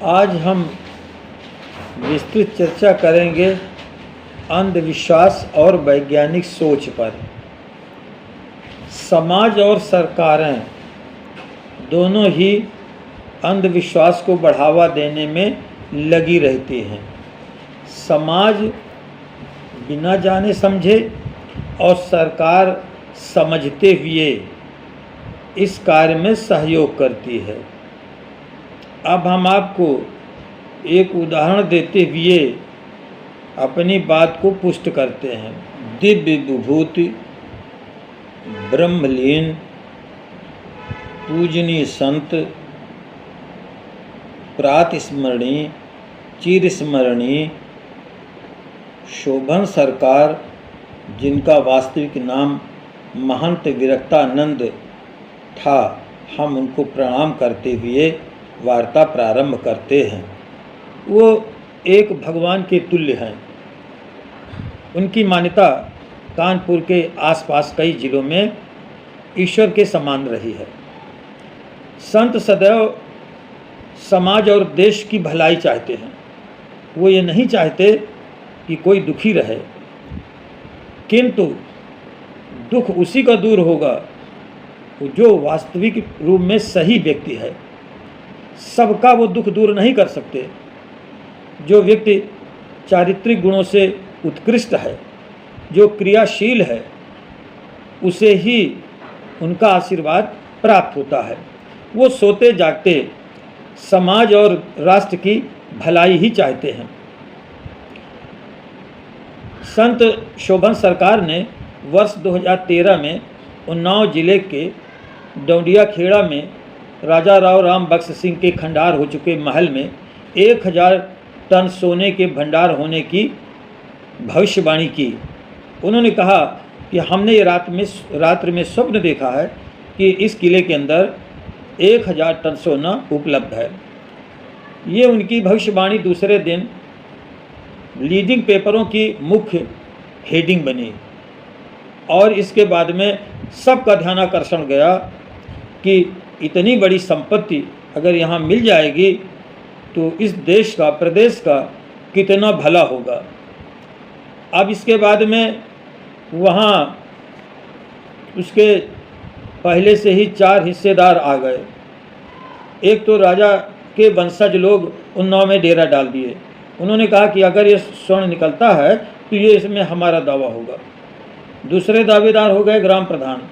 आज हम विस्तृत चर्चा करेंगे अंधविश्वास और वैज्ञानिक सोच पर। समाज और सरकारें दोनों ही अंधविश्वास को बढ़ावा देने में लगी रहती हैं। समाज बिना जाने समझे और सरकार समझते हुए इस कार्य में सहयोग करती है। अब हम आपको एक उदाहरण देते हुए अपनी बात को पुष्ट करते हैं। दिव्य विभूति, ब्रह्मलीन, पूजनीय संत, प्रातस्मरणीय, चिरस्मरणीय शोभन सरकार, जिनका वास्तविक नाम महंत विरक्तानंद था, हम उनको प्रणाम करते हुए वार्ता प्रारंभ करते हैं। वो एक भगवान के तुल्य हैं। उनकी मान्यता कानपुर के आसपास कई जिलों में ईश्वर के समान रही है। संत सदैव समाज और देश की भलाई चाहते हैं। वो ये नहीं चाहते कि कोई दुखी रहे, किंतु दुख उसी का दूर होगा जो वास्तविक रूप में सही व्यक्ति है। सबका वो दुख दूर नहीं कर सकते। जो व्यक्ति चारित्रिक गुणों से उत्कृष्ट है, जो क्रियाशील है, उसे ही उनका आशीर्वाद प्राप्त होता है। वो सोते जागते समाज और राष्ट्र की भलाई ही चाहते हैं। संत शोभन सरकार ने वर्ष 2013 में उन्नाव जिले के डौंडिया खेड़ा में राजा राव बख्श सिंह के खंडार हो चुके महल में 1000 टन सोने के भंडार होने की भविष्यवाणी की। उन्होंने कहा कि हमने ये रात्रि में स्वप्न देखा है कि इस किले के अंदर 1000 टन सोना उपलब्ध है। ये उनकी भविष्यवाणी दूसरे दिन लीडिंग पेपरों की मुख्य हेडिंग बनी और इसके बाद में सबका ध्यानाकर्षण गया कि इतनी बड़ी संपत्ति अगर यहाँ मिल जाएगी तो इस देश का, प्रदेश का कितना भला होगा। अब इसके बाद में वहाँ उसके पहले से ही 4 हिस्सेदार आ गए। एक तो राजा के वंशज लोग उन्नाव में डेरा डाल दिए। उन्होंने कहा कि अगर ये स्वर्ण निकलता है तो ये इसमें हमारा दावा होगा। दूसरे दावेदार हो गए ग्राम प्रधान।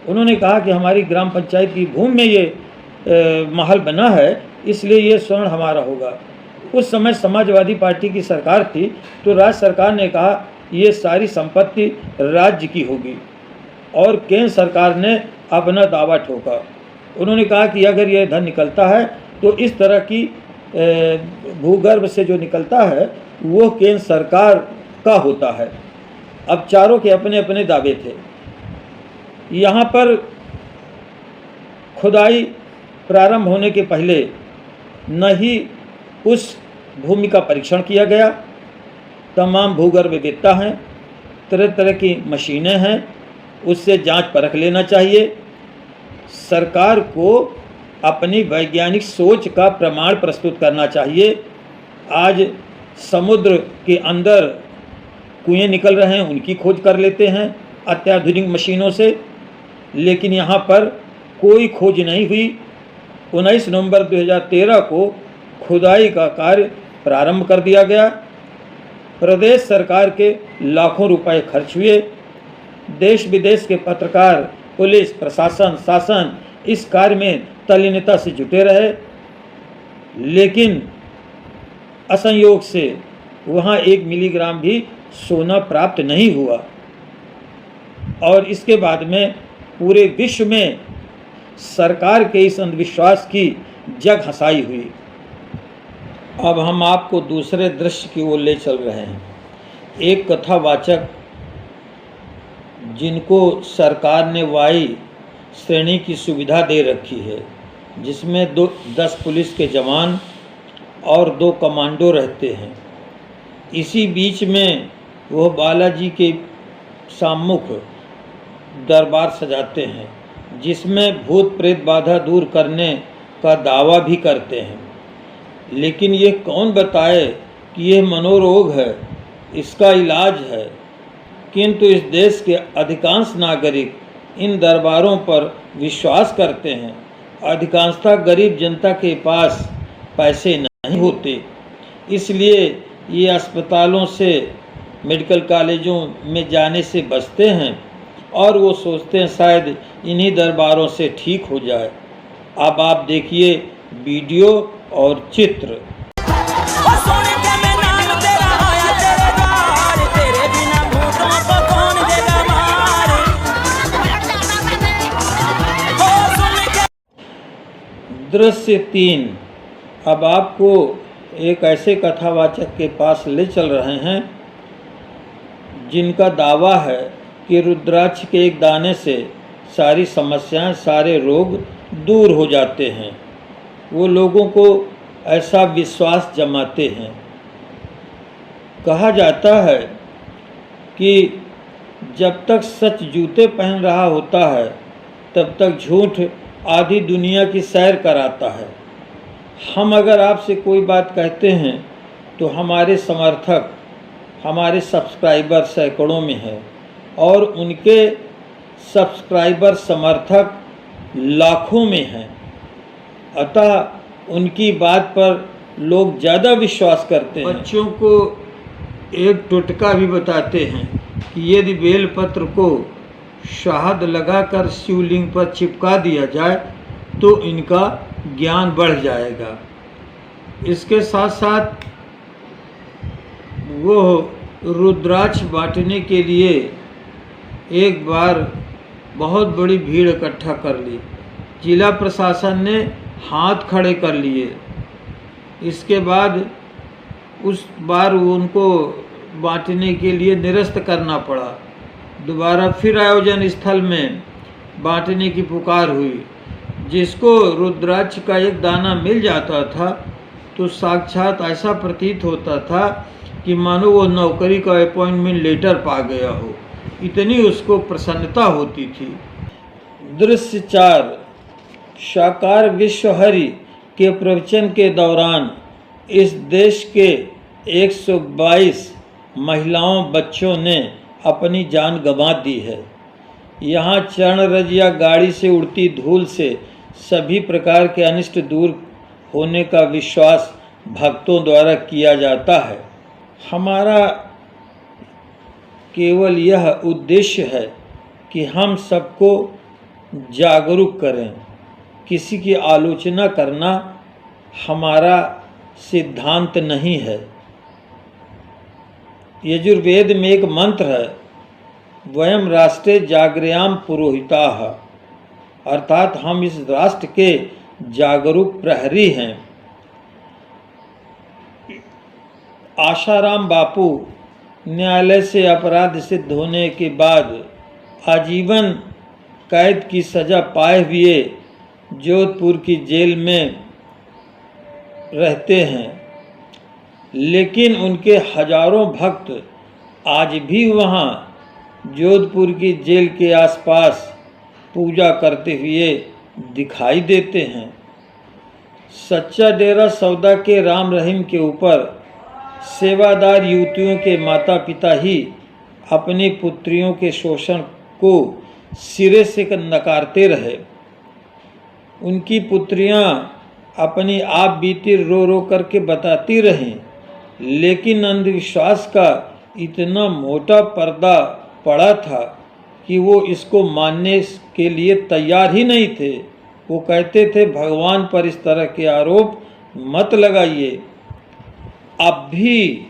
उन्होंने कहा कि हमारी ग्राम पंचायत की भूमि में ये महल बना है, इसलिए ये स्वर्ण हमारा होगा। उस समय समाजवादी पार्टी की सरकार थी, तो राज्य सरकार ने कहा ये सारी संपत्ति राज्य की होगी और केंद्र सरकार ने अपना दावा ठोका। उन्होंने कहा कि अगर ये धन निकलता है तो इस तरह की भूगर्भ से जो निकलता है वो केंद्र सरकार का होता है। अब चारों के अपने अपने दावे थे। यहाँ पर खुदाई प्रारंभ होने के पहले न ही उस भूमि का परीक्षण किया गया। तमाम भूगर्भवेत्ता हैं, तरह तरह की मशीनें हैं, उससे जांच परख लेना चाहिए। सरकार को अपनी वैज्ञानिक सोच का प्रमाण प्रस्तुत करना चाहिए। आज समुद्र के अंदर कुएं निकल रहे हैं, उनकी खोज कर लेते हैं अत्याधुनिक मशीनों से, लेकिन यहाँ पर कोई खोज नहीं हुई। 19 नवंबर 2013 को खुदाई का कार्य प्रारंभ कर दिया गया। प्रदेश सरकार के लाखों रुपए खर्च हुए। देश विदेश के पत्रकार, पुलिस, प्रशासन, शासन इस कार्य में तल्लीनता से जुटे रहे, लेकिन असंयोग से वहाँ 1 मिलीग्राम भी सोना प्राप्त नहीं हुआ। और इसके बाद में पूरे विश्व में सरकार के इस अंधविश्वास की जग हंसाई हुई। अब हम आपको दूसरे दृश्य की ओर ले चल रहे हैं। एक कथावाचक जिनको सरकार ने वाई श्रेणी की सुविधा दे रखी है, जिसमें 10 पुलिस के जवान और 2 कमांडो रहते हैं। इसी बीच में वो बालाजी के सम्मुख दरबार सजाते हैं, जिसमें भूत प्रेत बाधा दूर करने का दावा भी करते हैं। लेकिन ये कौन बताए कि यह मनोरोग है, इसका इलाज है। किंतु इस देश के अधिकांश नागरिक इन दरबारों पर विश्वास करते हैं। अधिकांशतः गरीब जनता के पास पैसे नहीं होते, इसलिए ये अस्पतालों से, मेडिकल कॉलेजों में जाने से बचते हैं और वो सोचते हैं शायद इन्हीं दरबारों से ठीक हो जाए। अब आप देखिए वीडियो और चित्र। दृश्य 3। अब आपको एक ऐसे कथावाचक के पास ले चल रहे हैं जिनका दावा है कि रुद्राक्ष के एक दाने से सारी समस्याएं, सारे रोग दूर हो जाते हैं। वो लोगों को ऐसा विश्वास जमाते हैं। कहा जाता है कि जब तक सच जूते पहन रहा होता है तब तक झूठ आधी दुनिया की सैर कराता है। हम अगर आपसे कोई बात कहते हैं तो हमारे समर्थक, हमारे सब्सक्राइबर सैकड़ों में हैं और उनके सब्सक्राइबर समर्थक लाखों में हैं। अतः उनकी बात पर लोग ज़्यादा विश्वास करते हैं। बच्चों को एक टोटका भी बताते हैं कि यदि बेलपत्र को शहद लगाकर शिवलिंग पर चिपका दिया जाए तो इनका ज्ञान बढ़ जाएगा। इसके साथ साथ वो रुद्राक्ष बांटने के लिए एक बार बहुत बड़ी भीड़ इकट्ठा कर ली। जिला प्रशासन ने हाथ खड़े कर लिए। इसके बाद उस बार उनको बांटने के लिए निरस्त करना पड़ा। दोबारा फिर आयोजन स्थल में बांटने की पुकार हुई। जिसको रुद्राक्ष का एक दाना मिल जाता था तो साक्षात ऐसा प्रतीत होता था कि मानो वो नौकरी का अपॉइंटमेंट लेटर पा गया हो, इतनी उसको प्रसन्नता होती थी। दृश्य 4। साकार विश्वहरि के प्रवचन के दौरान इस देश के 122 महिलाओं, बच्चों ने अपनी जान गंवा दी है। यहाँ चरण रज या गाड़ी से उड़ती धूल से सभी प्रकार के अनिष्ट दूर होने का विश्वास भक्तों द्वारा किया जाता है। हमारा केवल यह उद्देश्य है कि हम सबको जागरूक करें। किसी की आलोचना करना हमारा सिद्धांत नहीं है। यजुर्वेद में एक मंत्र है, वयम राष्ट्रे जागृयाम पुरोहिताः, अर्थात हम इस राष्ट्र के जागरूक प्रहरी हैं। आशाराम बापू न्यायालय से अपराध सिद्ध होने के बाद आजीवन कैद की सज़ा पाए हुए जोधपुर की जेल में रहते हैं, लेकिन उनके हजारों भक्त आज भी वहाँ जोधपुर की जेल के आसपास पूजा करते हुए दिखाई देते हैं। सच्चा डेरा सौदा के राम रहीम के ऊपर सेवादार युवतियों के माता पिता ही अपनी पुत्रियों के शोषण को सिरे से नकारते रहे। उनकी पुत्रियां अपनी आप बीती रो रो करके बताती रहीं, लेकिन अंधविश्वास का इतना मोटा पर्दा पड़ा था कि वो इसको मानने के लिए तैयार ही नहीं थे। वो कहते थे भगवान पर इस तरह के आरोप मत लगाइए। अब भी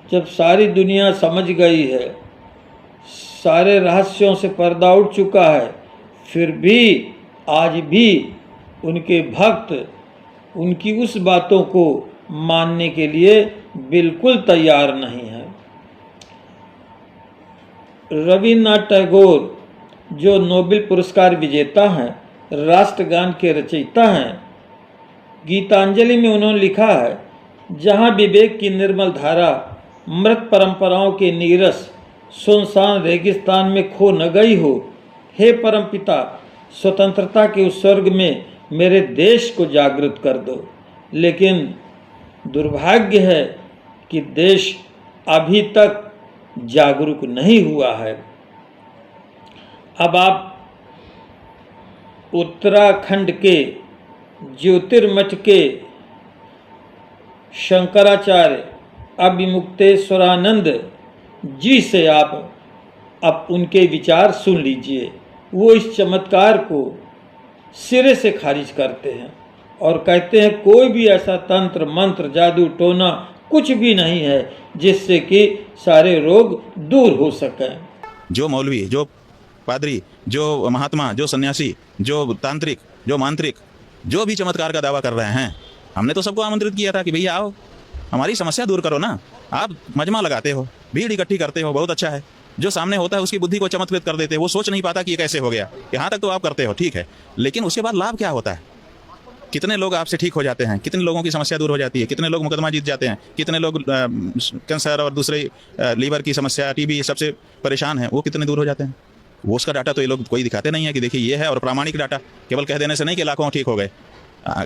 जब सारी दुनिया समझ गई है, सारे रहस्यों से पर्दा उठ चुका है, फिर भी आज भी उनके भक्त उनकी उस बातों को मानने के लिए बिल्कुल तैयार नहीं है। रविन्द्रनाथ टैगोर, जो नोबेल पुरस्कार विजेता हैं, राष्ट्रगान के रचयिता हैं, गीतांजलि में उन्होंने लिखा है, जहाँ विवेक की निर्मल धारा मृत परंपराओं के नीरस सुनसान रेगिस्तान में खो न गई हो, हे परमपिता, स्वतंत्रता के उस स्वर्ग में मेरे देश को जागृत कर दो। लेकिन दुर्भाग्य है कि देश अभी तक जागरूक नहीं हुआ है। अब आप उत्तराखंड के ज्योतिर्मठ के शंकराचार्य अभिमुक्तेश्वरानंद जी से आप अब उनके विचार सुन लीजिए। वो इस चमत्कार को सिरे से खारिज करते हैं और कहते हैं कोई भी ऐसा तंत्र मंत्र जादू टोना कुछ भी नहीं है जिससे कि सारे रोग दूर हो सकें। जो मौलवी, जो पादरी, जो महात्मा, जो सन्यासी, जो तांत्रिक, जो मांत्रिक, जो भी चमत्कार का दावा कर रहे हैं, हमने तो सबको आमंत्रित किया था कि भैया आओ, हमारी समस्या दूर करो ना। आप मजमा लगाते हो, भीड़ इकट्ठी करते हो, बहुत अच्छा है। जो सामने होता है उसकी बुद्धि को चमत्कृत कर देते हो, वो सोच नहीं पाता कि ये कैसे हो गया। यहाँ तक तो आप करते हो, ठीक है, लेकिन उसके बाद लाभ क्या होता है? कितने लोग आपसे ठीक हो जाते हैं, कितने लोगों की समस्या दूर हो जाती है, कितने लोग मुकदमा जीत जाते हैं, कितने लोग कैंसर और दूसरे लीवर की समस्या, टीबी सबसे परेशान हैं, वो कितने दूर हो जाते हैं। वो उसका डाटा तो ये लोग कोई दिखाते नहीं है कि देखिए ये है, और प्रामाणिक डाटा केवल कह देने से नहीं कि लाखों ठीक हो गए।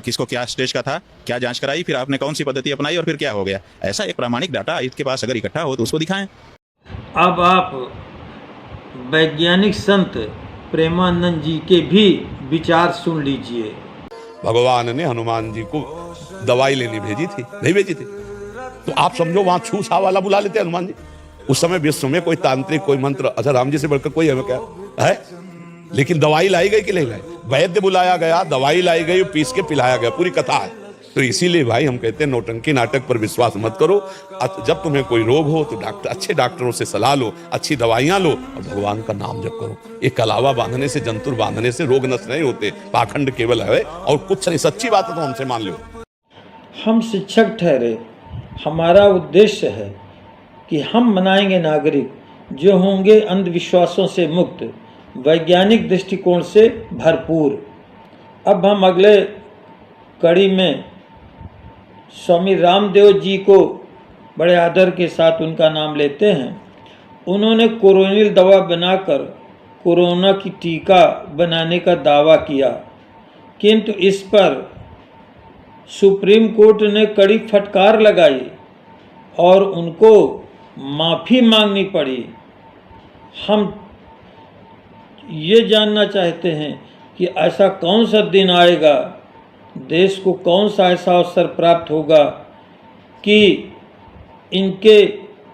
किसको क्या स्टेज का था, क्या जांच कराई, फिर आपने कौन सी पद्धति अपनाई और फिर क्या हो गया। ऐसा एक प्रामाणिक डाटा इसके पास अगर इकट्ठा हो तो उसको दिखाएं। अब आप वैज्ञानिक संत प्रेमानंद जी के भी विचार सुन लीजिए। भगवान ने हनुमान जी को दवाई लेनी भेजी थी, नहीं भेजी थी, तो आप समझो वहां छू छा वाला बुला लेते हनुमान जी। उस समय विश्व में कोई तांत्रिक, कोई मंत्र, अच्छा राम जी से बढ़कर कोई हमें क्या है। लेकिन दवाई लाई गई कि नहीं लाई? वैद्य बुलाया गया, दवाई लाई गई, पीस के पिलाया गया, पूरी कथा है। तो इसीलिए भाई हम कहते हैं नौटंकी नाटक पर विश्वास मत करो। जब तुम्हें कोई रोग हो तो डॉक्टर, अच्छे डॉक्टरों से सलाह लो, अच्छी दवाइयां लो और भगवान का नाम जप करो। ये कलावा बांधने से, जंतुर बांधने से रोग नष्ट नहीं होते, पाखंड केवल है और कुछ नहीं। सच्ची बात है तो हमसे मान लो। हम शिक्षक ठहरे, हमारा उद्देश्य है कि हम बनाएंगे नागरिक जो होंगे अंधविश्वासों से मुक्त, वैज्ञानिक दृष्टिकोण से भरपूर। अब हम अगले कड़ी में स्वामी रामदेव जी को बड़े आदर के साथ उनका नाम लेते हैं। उन्होंने कोरोनिल दवा बनाकर कोरोना की टीका बनाने का दावा किया, किंतु इस पर सुप्रीम कोर्ट ने कड़ी फटकार लगाई और उनको माफ़ी मांगनी पड़ी। हम ये जानना चाहते हैं कि ऐसा कौन सा दिन आएगा, देश को कौन सा ऐसा अवसर प्राप्त होगा कि इनके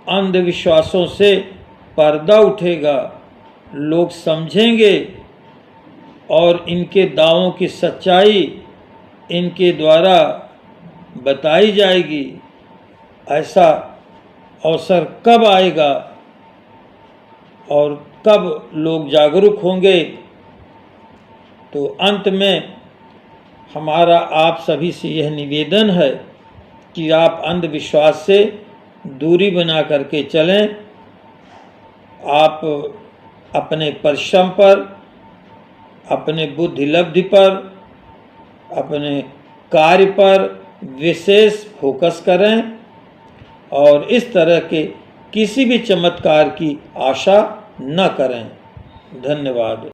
अंधविश्वासों से पर्दा उठेगा, लोग समझेंगे और इनके दावों की सच्चाई इनके द्वारा बताई जाएगी। ऐसा अवसर कब आएगा और कब लोग जागरूक होंगे? तो अंत में हमारा आप सभी से यह निवेदन है कि आप अंधविश्वास से दूरी बना करके चलें। आप अपने परिश्रम पर, अपने बुद्धि लब्धि पर, अपने कार्य पर विशेष फोकस करें और इस तरह के किसी भी चमत्कार की आशा न करें। धन्यवाद।